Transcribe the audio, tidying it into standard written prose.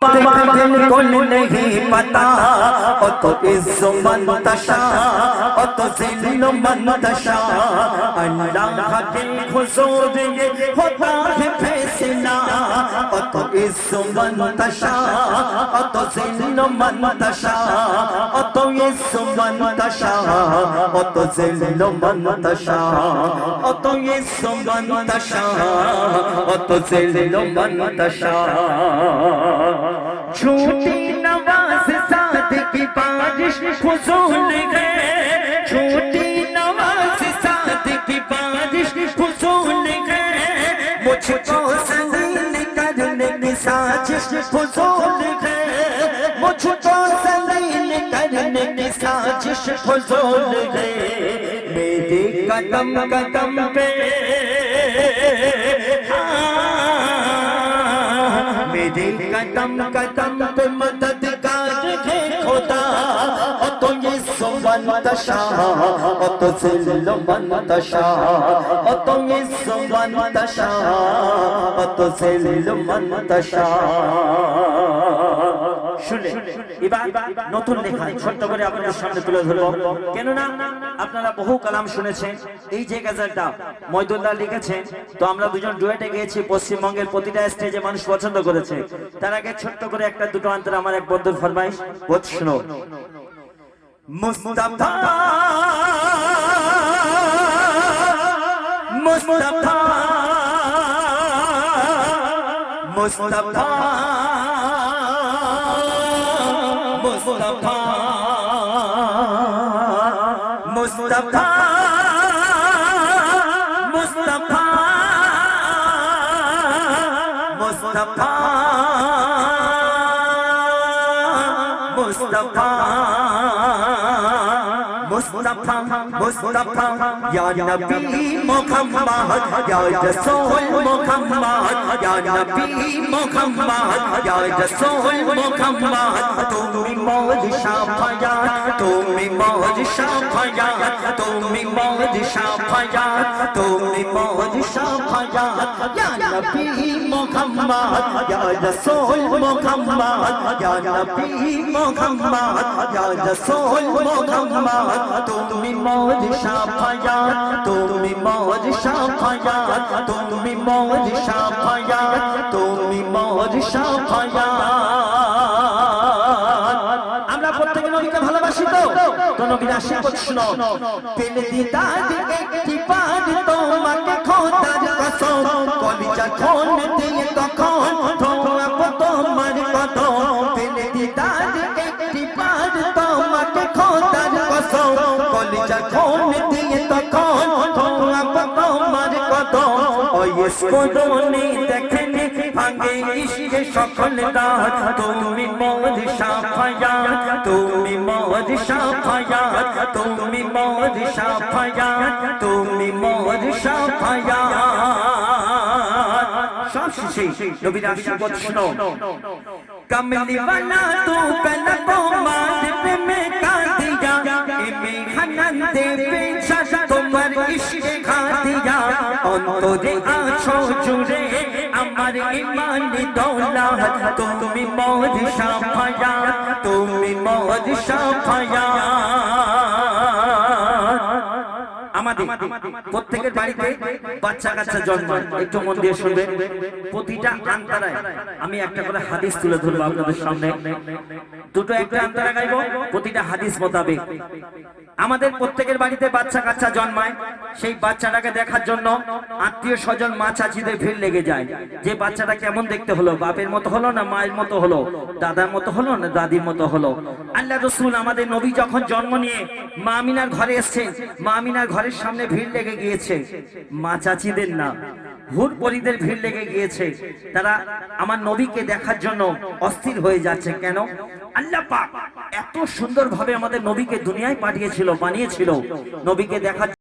दिल को नहीं पता ओ तो इज्जो मंतशा ओ तो जिल्लो मंतशा अल्लाह के हुजूर ये होता है फैसला ओ तो इज्जो मंतशा ओ तो जिल्लो मंतशा ओ तो इज्जो मंतशा ओ तो जिल्लो मंतशा ओ तो इज्जो मंतशा ओ तो जिल्लो मंतशा झूठी नवाज सादगी बारिश फुजूल है झूठी नवाज सादगी बारिश फुजूल है मुझको ज़लील करने की साजिश फुजूल है मुझको ज़लील करने की साजिश फुजूल है मेरे कदम कदम पे मेरे कदम कदम पे मददगार है खुदा ओ तो ये सुमंतशा ओ तो जिल्लो मंतशा ओ तो ये सुमंतशा ओ तो जिल्लो मंतशा শুনে এবার নতুন লেখা ছোট্ট করে আপনাদের সামনে তুলে ধরব কেন না আপনারা বহু কালাম শুনেছেন এই যে গজলটা মইদুল্লাহ লিখেছেন তো আমরা দুজন ডুয়েটে গিয়েছি পশ্চিমবঙ্গের প্রতিটা স্টেজে মানুষ পছন্দ করেছে তার আগে ছোট্ট করে একটা দুটো অন্তর আমার এক বন্ধুর ফরমাইশ বহুত শুনো মুস্তাফা মুস্তাফা মুস্তাফা मुस्तफा मुस्तफा मुस्तफा मुस्तफा मुस्तफा मुस्तफा मुस्तफा या नबी मुहम्मद या रसूल मुहम्मद या नबी मुहम्मद या रसूल मुहम्मद तुमी मौज शाफायात तुमी मौज शाफायात तुमी मौज शाफायात तुमी मौज शाफायात या नबी मुहम्मद या रसूल मुहम्मद या नबी मुहम्मद या रसूल मुहम्मद तुमी मौज शाफायात तुमी मौज शाफायात तुमी मौज शाफायात तुमी मौज शाफायात আমরা প্রত্যেকে নবীকে ভালোবাসি তো নবীর আশিক শুনো পেলে দিদার একটি বার তোমাকে খোদার কসম কলিজা খুন দিয়ে তখন ধোয়াব তোমার কদম পেলে দিদার একটি বার তোমাকে খোদার কসম কলিজা খুন দিয়ে তখন ধোয়াব তোমার কদম ওই স্কোদনে দেখেনি ভাঙে ইশকে সকল দাঁত তুমি মৌজ শাফায়াত তুমি মৌজ শাফায়াত তুমি মৌজ শাফায়াত তুমি মৌজ শাফায়াত সব শেষে নবীর আশিক শুনো कमली वाला तू कलबो मार पे में का दिया इमे हनन दे पेशा तुम्हार इश्क खा दिया अंतरे आँखों जुड़े अमर ईमान दौलत तुमी मौज शाफायात तुमी मौज शाफायात আমাদের প্রত্যেকের বাড়িতে বাচ্চা কাচ্চা জন্মায় একটু মন দিয়ে শুনবেন প্রতিটা আন্তরায় আমি একটা করে হাদিস তুলে ধরব আপনাদের সামনে দুটো একটা আন্তরা গাইবো প্রতিটা হাদিস মোতাবেক আমাদের প্রত্যেকের বাড়িতে বাচ্চা কাচ্চা জন্মায় সেই বাচ্চাটাকে দেখার জন্য আত্মীয় স্বজন মা চাচিদের ভিড় লেগে যায় যে বাচ্চাটা কেমন দেখতে হলো বাপের মতো হলো না মায়ের মতো হলো দাদার মতো হলো না দাদির মতো হলো আল্লাহ রাসূল আমাদের নবী যখন জন্ম নিয়ে মা আমিনার ঘরে এসেছেন মা আমিনার ঘরের সামনে ভিড় লেগে গিয়েছে মা চাচিদের না হুর পরিদের ভিড় লেগে গিয়েছে তারা আমার নবীকে দেখার জন্য অস্থির হয়ে যাচ্ছে কেন আল্লাহ পাক এত সুন্দরভাবে আমাদের নবীকে দুনিয়ায় পাঠিয়েছিল বানিয়েছিল নবীকে দেখার